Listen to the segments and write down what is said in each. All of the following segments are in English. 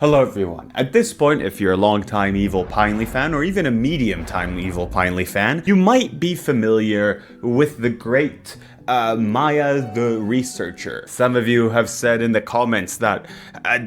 Hello everyone. At this point, if you're a long-time Evil Pinely fan, or even a medium-time Evil Pinely fan, you might be familiar with the great Maya the Researcher. Some of you have said in the comments that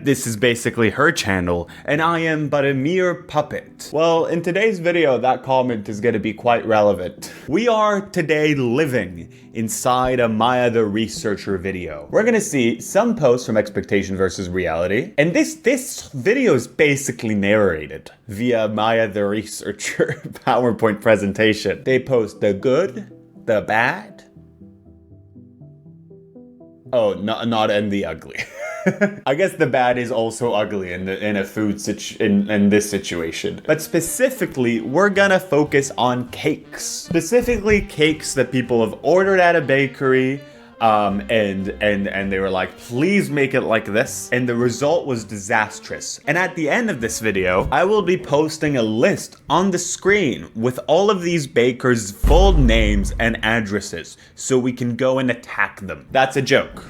this is basically her channel, and I am but a mere puppet. Well, in today's video, that comment is going to be quite relevant. We are today living inside a Maya the Researcher video. We're going to see some posts from expectation versus reality, and this video is basically narrated via Maya the Researcher PowerPoint presentation. They post the good, the bad, oh, not and the ugly. I guess the bad is also ugly in a food in this situation. But specifically, we're gonna focus on cakes. Specifically cakes that people have ordered at a bakery, and they were like, please make it like this. And the result was disastrous. And at the end of this video, I will be posting a list on the screen with all of these bakers' full names and addresses so we can go and attack them. That's a joke.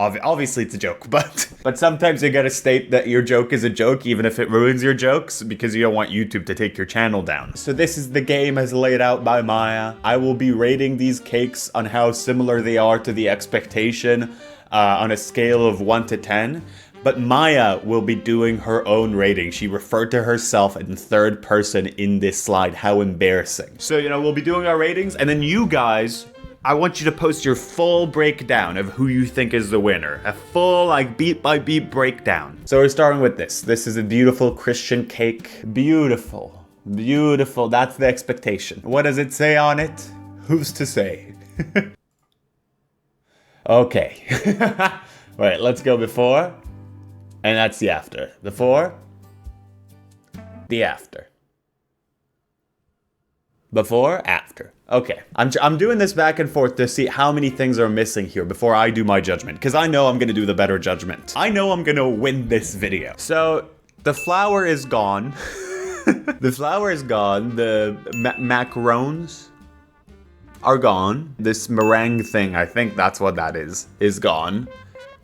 Obviously it's a joke, but sometimes you gotta state that your joke is a joke even if it ruins your jokes because you don't want YouTube to take your channel down. So this is the game as laid out by Maya. I will be rating these cakes on how similar they are to the expectation on a scale of 1 to 10. But Maya will be doing her own rating. She referred to herself in third person in this slide. How embarrassing. So, we'll be doing our ratings, and then you guys, I want you to post your full breakdown of who you think is the winner. A full, beat by beat breakdown. So we're starting with this. This is a beautiful Christian cake. Beautiful. Beautiful. That's the expectation. What does it say on it? Who's to say? Okay. Right, let's go before. And that's the after. Before. The after. Before, after. Okay, I'm doing this back and forth to see how many things are missing here before I do my judgment, because I know I'm gonna do the better judgment. I know I'm gonna win this video. So, the flour is gone. The flour is gone. The macarons are gone. This meringue thing, I think that's what that is gone.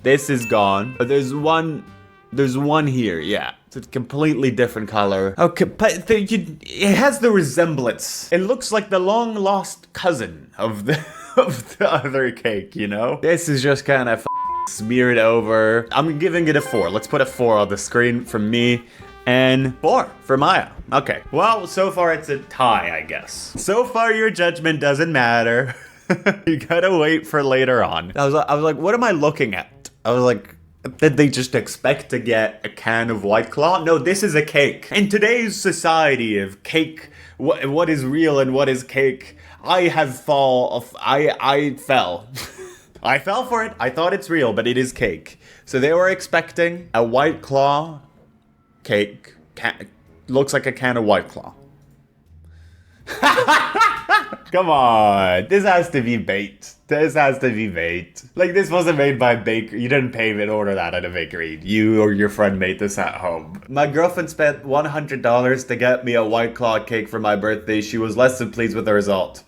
This is gone. But there's one here, yeah. It's a completely different color. Okay, but it has the resemblance. It looks like the long-lost cousin of the other cake, This is just kind of smeared over. I'm giving it a 4. Let's put a 4 on the screen from me. And 4 for Maya. Okay. Well, so far it's a tie, I guess. So far your judgment doesn't matter. You gotta wait for later on. I was like, what am I looking at? I was like, did they just expect to get a can of White Claw? No, this is a cake. In today's society of cake, what is real and what is cake, I fell. I fell for it. I thought it's real, but it is cake. So they were expecting a White Claw cake. Looks like a can of White Claw. Come on, this has to be bait. This has to be bait. This wasn't made by a baker. You didn't pay me to order that at a bakery. You or your friend made this at home. My girlfriend spent $100 to get me a White Claw cake for my birthday. She was less than pleased with the result.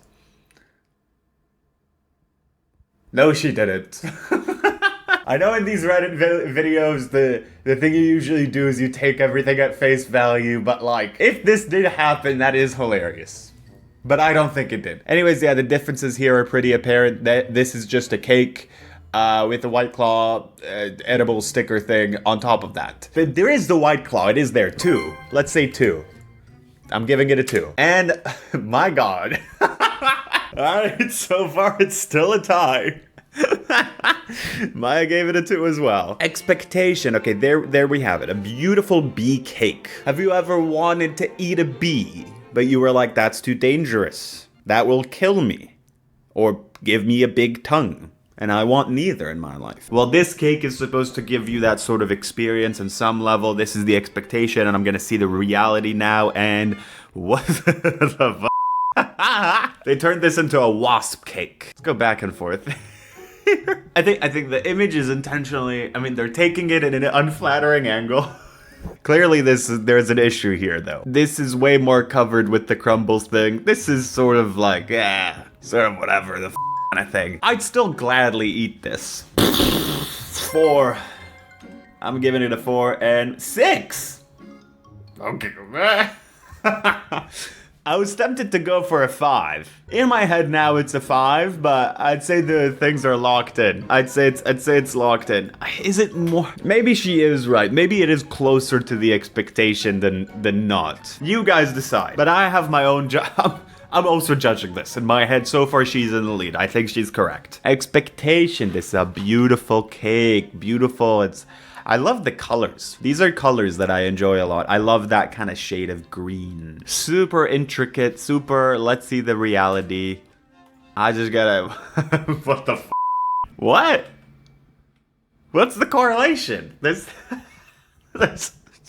No, she didn't. I know in these Reddit videos, the thing you usually do is you take everything at face value, but if this did happen, that is hilarious. But I don't think it did. Anyways, yeah, the differences here are pretty apparent. This is just a cake with a White Claw edible sticker thing on top of that. There is the White Claw. It is there, 2. Let's say 2. I'm giving it a 2. And, my God. Alright, so far it's still a tie. Maya gave it a 2 as well. Expectation. Okay, there we have it. A beautiful bee cake. Have you ever wanted to eat a bee, but you were like, that's too dangerous. That will kill me. Or give me a big tongue. And I want neither in my life. Well, this cake is supposed to give you that sort of experience on some level. This is the expectation, and I'm gonna see the reality now, and what the f***? They turned this into a wasp cake. Let's go back and forth. I think the image is intentionally, they're taking it in an unflattering angle. Clearly there's an issue here though. This is way more covered with the crumbles thing. This is sort of sort of whatever the kind of thing. I'd still gladly eat this. 4. I'm giving it a 4 and 6. Okay. I was tempted to go for a 5. In my head now it's a 5, but I'd say the things are locked in. I'd say it's locked in. Is it more? Maybe she is right. Maybe it is closer to the expectation than not. You guys decide. But I have my own job. I'm also judging this. In my head, so far she's in the lead. I think she's correct. Expectation. This is a beautiful cake. Beautiful. I love the colors. These are colors that I enjoy a lot. I love that kind of shade of green. Super intricate, super, let's see the reality. I just gotta, what the f? What? What's the correlation? It's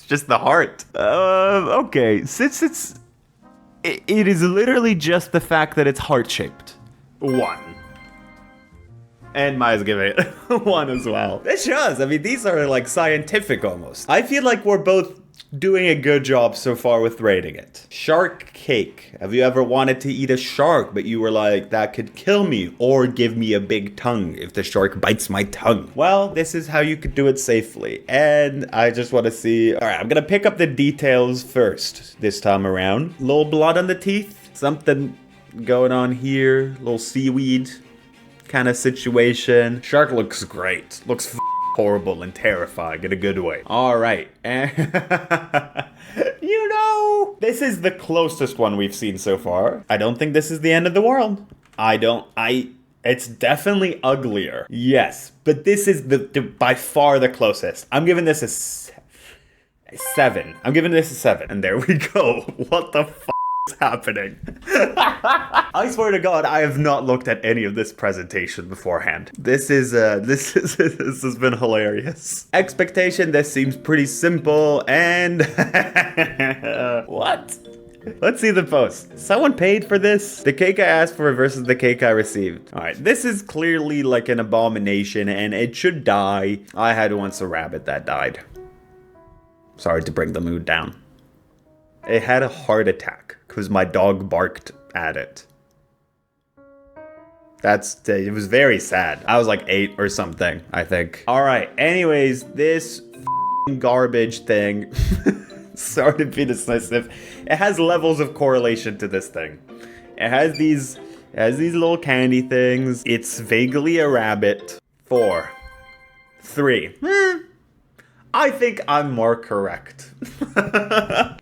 just the heart. Okay, since it is literally just the fact that it's heart-shaped. 1. And Maya's giving it 1 as well. It shows. I mean, these are like scientific almost. I feel like we're both doing a good job so far with rating it. Shark cake. Have you ever wanted to eat a shark, but you were like, that could kill me or give me a big tongue if the shark bites my tongue? Well, this is how you could do it safely. And I just want to see. All right, I'm going to pick up the details first this time around. Little blood on the teeth. Something going on here. Little seaweed kind of situation. Shark looks great. Looks horrible and terrifying in a good way. All right. You know, this is the closest one we've seen so far. I don't think this is the end of the world. It's definitely uglier. Yes, but this is the by far the closest. I'm giving this a 7. I'm giving this a 7. And there we go. What the f*** is happening? I swear to God, I have not looked at any of this presentation beforehand. This has been hilarious. Expectation, this seems pretty simple and what? Let's see the post. Someone paid for this? The cake I asked for versus the cake I received. All right, this is clearly like an abomination and it should die. I had once a rabbit that died. Sorry to bring the mood down. It had a heart attack because my dog barked at it. It was very sad. I was like 8 or something, I think. All right, anyways, this garbage thing, sorry to be dismissive, it has levels of correlation to this thing. It has these little candy things. It's vaguely a rabbit. 4. 3. I think I'm more correct.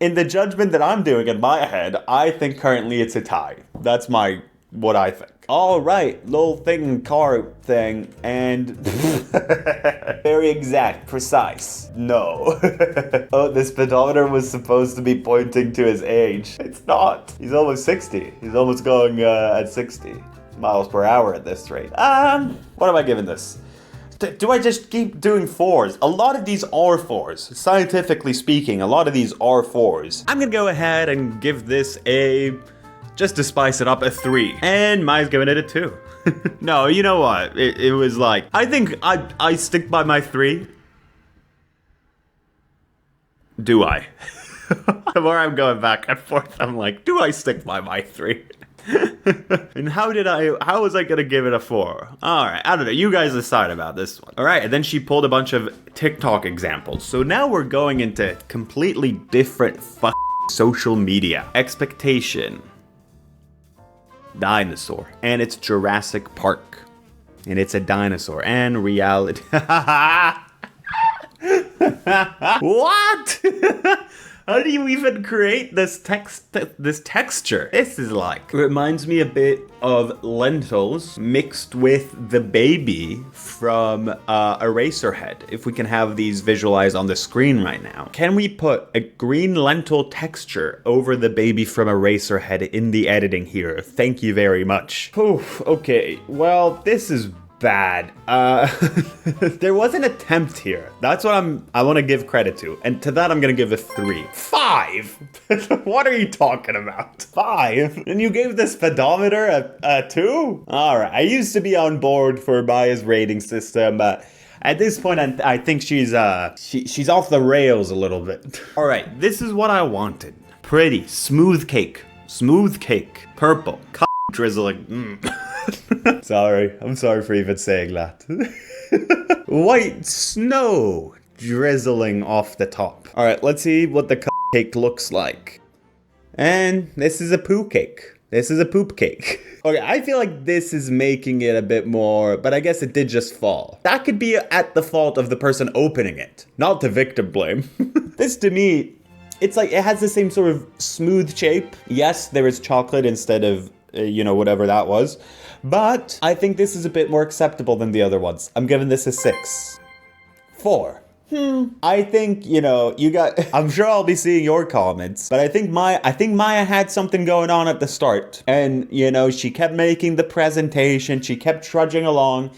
In the judgment that I'm doing in my head, I think currently it's a tie. That's what I think. All right, little thing, car thing, and very exact, precise. No. Oh, the speedometer was supposed to be pointing to his age. It's not. He's almost 60. He's almost going at 60 miles per hour at this rate. What am I giving this? Do I just keep doing 4s? A lot of these are 4s. Scientifically speaking, a lot of these are 4s. I'm gonna go ahead and give this just to spice it up, a 3. And Maya's giving it a 2. No, you know what? It was like, I think I stick by my 3. Do I? The more I'm going back and forth, I'm like, do I stick by my 3? And how was I gonna give it a 4? Alright, I don't know, you guys decide about this one. Alright, and then she pulled a bunch of TikTok examples. So now we're going into completely different social media. Expectation. Dinosaur. And it's Jurassic Park. And it's a dinosaur. And reality. What? How do you even create this texture? This is like, reminds me a bit of lentils mixed with the baby from Eraserhead. If we can have these visualized on the screen right now. Can we put a green lentil texture over the baby from Eraserhead in the editing here? Thank you very much. Oof, okay, well, this is bad. There was an attempt here. That's what I want to give credit to. And to that, I'm going to give a 3. 5? What are you talking about? 5? And you gave the speedometer a 2? All right. I used to be on board for Maya's rating system, but at this point, I think she's off the rails a little bit. All right. This is what I wanted. Pretty. Smooth cake. Smooth cake. Purple. Drizzling. Sorry, I'm sorry for even saying that. White snow. drizzling off the top. All right, let's see what the cupcake looks like. And this is a poo cake. This is a poop cake. Okay, I feel like this is making it a bit more, but I guess it did just fall. That could be at the fault of the person opening it, not the victim blame. This to me, it's like it has the same sort of smooth shape. Yes, there is chocolate instead of, you know, whatever that was. But I think this is a bit more acceptable than the other ones. I'm giving this a 6. 4. I think, you know, I'm sure I'll be seeing your comments, but I think Maya had something going on at the start. And, you know, she kept making the presentation, she kept trudging along,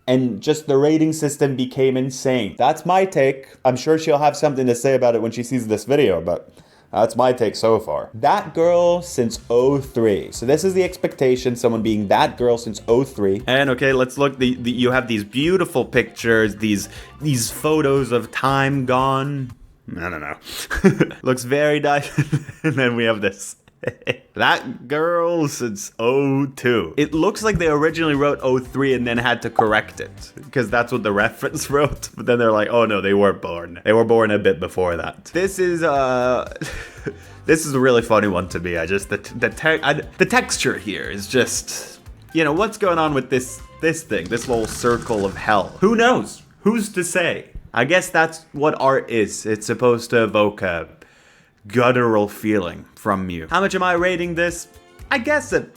and just the rating system became insane. That's my take. I'm sure she'll have something to say about it when she sees this video, but that's my take so far. That girl since 03. So this is the expectation, someone being that girl since 03. And okay, let's look. You have these beautiful pictures, these photos of time gone. I don't know. Looks very nice. And then we have this. That girl since 02. It looks like they originally wrote 03 and then had to correct it, because that's what the reference wrote. But then they're like, oh no, they weren't born. They were born a bit before that. This is this is a really funny one to me. I just the texture here is just, you know, what's going on with this thing, this little circle of hell? Who knows? Who's to say? I guess that's what art is. It's supposed to evoke a guttural feeling from you. How much am I rating this? I guess a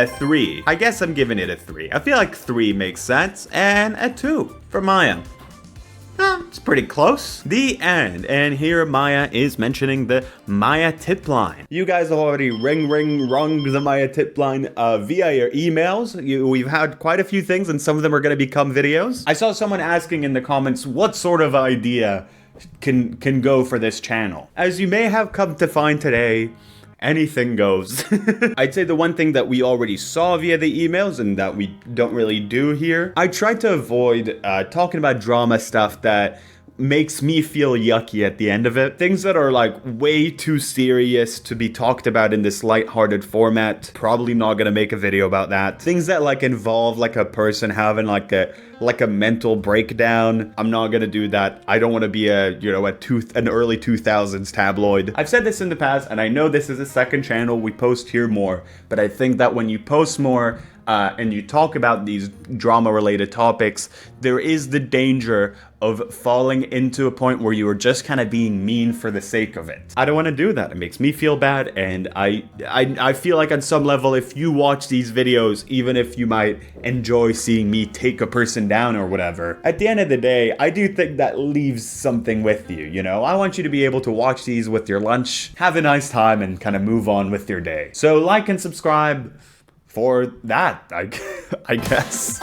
3. I guess I'm giving it a 3. I feel like 3 makes sense, and a 2 for Maya. It's pretty close. The end. And here Maya is mentioning the Maya tip line. You guys have already rung the Maya tip line via your emails. We've had quite a few things, and some of them are going to become videos. I saw someone asking in the comments what sort of idea can go for this channel. As you may have come to find today, anything goes. I'd say the one thing that we already saw via the emails and that we don't really do here, I tried to avoid talking about drama stuff that makes me feel yucky at the end of it. Things that are like way too serious to be talked about in this lighthearted format. Probably not gonna make a video about that. Things that like involve like a person having like a mental breakdown. I'm not gonna do that. I don't want to be an early 2000s tabloid. I've said this in the past, and I know this is a second channel. We post here more, but I think that when you post more, and you talk about these drama-related topics, there is the danger of falling into a point where you are just kind of being mean for the sake of it. I don't want to do that. It makes me feel bad, and I feel like on some level, if you watch these videos, even if you might enjoy seeing me take a person down or whatever, at the end of the day, I do think that leaves something with you, you know? I want you to be able to watch these with your lunch, have a nice time, and kind of move on with your day. So like and subscribe for that, I guess.